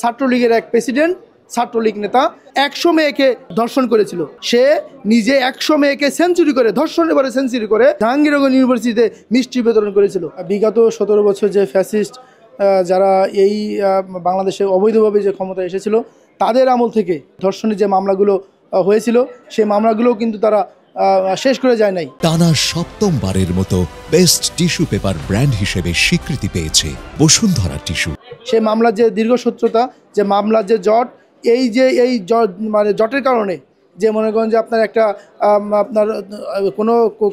ছাত্রলীগের এক প্রেসিডেন্ট, ছাত্রলীগ নেতা 100 মেয়েকে ধর্ষণ করেছিল। সে নিজে 100 মেয়েকে সেঞ্চুরি করে, ধর্ষণের পরে সেঞ্চুরি করে জাহাঙ্গীরনগর ইউনিভার্সিটিতে মিষ্টি বিতরণ করেছিল। বিগত 17 বছর যে ফ্যাসিস্ট যারা এই বাংলাদেশে অবৈধভাবে যে ক্ষমতা এসেছিল, তাদের আমল থেকে ধর্ষণের যে মামলাগুলো হয়েছিল, সেই মামলাগুলোও কিন্তু তারা শেষ করে যায় নাই। টানা 7ম-বারের মতো বেস্ট টিস্যু পেপার ব্র্যান্ড হিসেবে স্বীকৃতি পেয়েছে বসুন্ধরা টিস্যু। সেই মামলার যে দীর্ঘসূত্রতা, যে মামলার যে জট, এই মানে জটের কারণে যে মনে করেন যে আপনার একটা আপনার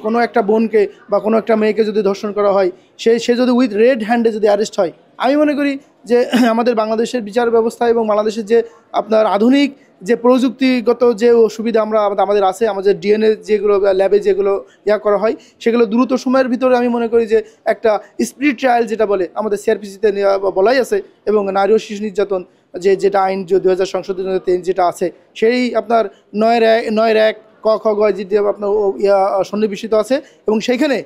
কোনো একটা বোনকে বা কোনো একটা মেয়েকে যদি ধর্ষণ করা হয়, সে যদি উইথ রেড হ্যান্ডে যদি অ্যারেস্ট হয়, আমি মনে করি যে আমাদের বাংলাদেশের বিচার ব্যবস্থা এবং বাংলাদেশের যে আপনার আধুনিক যে প্রযুক্তিগত যে সুবিধা আমাদের আছে, আমাদের ডিএনএ যেগুলো ল্যাবে যেগুলো করা হয়, সেগুলো দ্রুত সময়ের ভিতরে আমি মনে করি যে একটা স্পিড ট্রায়াল যেটা বলে আমাদের সিআরপিসিতে বলাই আছে, এবং নারী ও শিশু নির্যাতন যেটা আইন 2000 সংশোধন 2003 যেটা আছে, সেই আপনার 9(1) ক খ গ যেটা আপনার সন্নিবেশিত আছে, এবং সেইখানে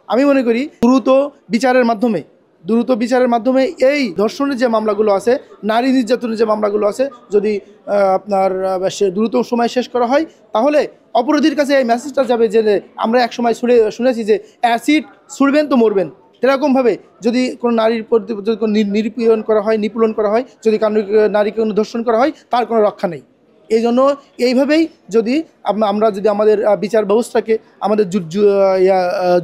আমি মনে করি দ্রুত বিচারের মাধ্যমে এই ধর্ষণের যে মামলাগুলো আছে, নারী নির্যাতনের যে মামলাগুলো আছে, যদি আপনার দ্রুত সময় শেষ করা হয়, তাহলে অপরাধীর কাছে এই মেসেজটা যাবে যে আমরা এক সময় শুনেছি যে অ্যাসিড ছুড়বেন তো মরবেন। এরকমভাবে যদি কোনো নারীর প্রতি নিপীড়ন করা হয়, যদি নারীকে কোনো ধর্ষণ করা হয়, তার কোনো রক্ষা নেই। এই জন্য এইভাবেই যদি আমরা যদি আমাদের বিচার ব্যবস্থাকে, আমাদের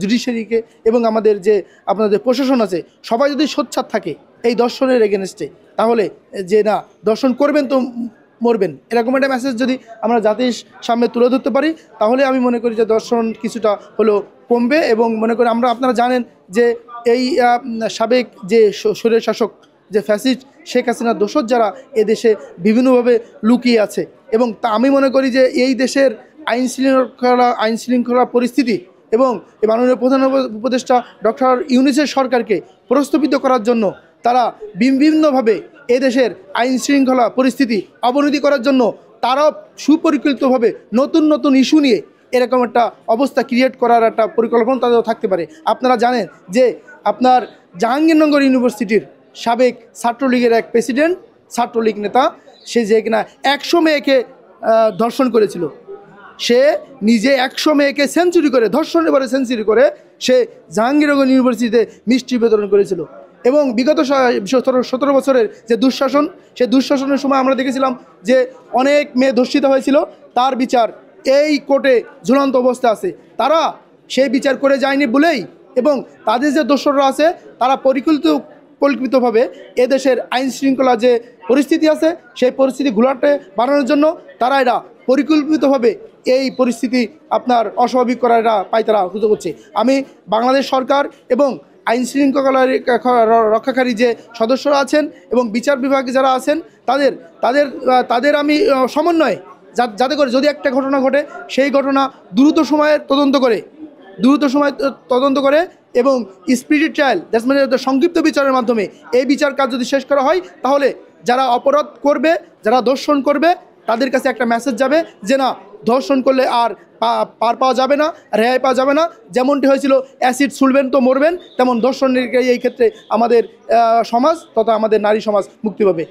জুডিশিয়ারিকে এবং আমাদের যে আপনাদের প্রশাসন আছে, সবাই যদি সোচ্চার থাকে এই ধর্ষণের এগেনস্টে, তাহলে যে না ধর্ষণ করবেন তো মরবেন, এরকম একটা মেসেজ যদি আমরা জাতির সামনে তুলে ধরতে পারি, তাহলে আমি মনে করি যে ধর্ষণ কিছুটা হলেও কমবে। এবং মনে করি আপনারা জানেন যে এই সাবেক যে স্বৈর শাসক যে ফ্যাসিস্ট শেখ হাসিনার দোসর যারা এদেশে বিভিন্নভাবে লুকিয়ে আছে, এবং তা আমি মনে করি যে এই দেশের আইন শৃঙ্খলা পরিস্থিতি এবং মাননীয় প্রধান উপদেষ্টা ডক্টর ইউনূসের সরকারকে প্রস্তাবিত করার জন্য তারা বিভিন্নভাবে এদেশের আইন শৃঙ্খলা পরিস্থিতি অবনতি করার জন্য তারাও সুপরিকল্পিতভাবে নতুন ইস্যু নিয়ে এরকম একটা অবস্থা ক্রিয়েট করার একটা পরিকল্পনা তাদেরও থাকতে পারে। আপনারা জানেন যে আপনার জাহাঙ্গীরনগর ইউনিভার্সিটির সাবেক ছাত্রলীগের এক প্রেসিডেন্ট, ছাত্রলীগ নেতা, সে যে কিনা 100 মেয়েকে ধর্ষণ করেছিল। সে নিজে 100 মেয়েকে সেঞ্চুরি করে, ধর্ষণের পরে সেঞ্চুরি করে সে জাহাঙ্গীরনগর ইউনিভার্সিটিতে মিষ্টি বিতরণ করেছিল। এবং বিগত 17 বছরের যে দুঃশাসন, সেই দুঃশাসনের সময় আমরা দেখেছিলাম যে অনেক মেয়ে ধর্ষিত হয়েছিল, তার বিচার এই কোর্টে ঝুলন্ত অবস্থা আছে। তারা সেই বিচার করে যায়নি বলেই, এবং তাদের যে দোসররা আছে তারা পরিকল্পিতভাবে এদেশের আইন শৃঙ্খলা যে পরিস্থিতি আছে, সেই পরিস্থিতি ঘোলাটে বাড়ানোর জন্য তারা এরা পরিকল্পিতভাবে এই পরিস্থিতি আপনার অস্বাভাবিক করার তারা সুযোগ হচ্ছে। আমি বাংলাদেশ সরকার এবং আইন শৃঙ্খলা রক্ষাকারী যে সদস্যরা আছেন এবং বিচার বিভাগে যারা আছেন, তাদের আমি সমন্বয়ে যাতে করে যদি একটা ঘটনা ঘটে, সেই ঘটনা দ্রুত সময়ে তদন্ত করে এবং স্পিডি ট্রায়াল, দ্যাটস মানে সংক্ষিপ্ত বিচারের মাধ্যমে এই বিচার কাজ যদি শেষ করা হয়, তাহলে যারা অপরাধ করবে, যারা ধর্ষণ করবে, তাদের কাছে একটা মেসেজ যাবে যে না ধর্ষণ করলে আর পার পাওয়া যাবে না, রেহাই পাওয়া যাবে না। যেমনটি হয়েছিল অ্যাসিড ছুড়বেন তো মরবেন, তেমন ধর্ষণের এই ক্ষেত্রে আমাদের সমাজ তথা আমাদের নারী সমাজ মুক্তি পাবে।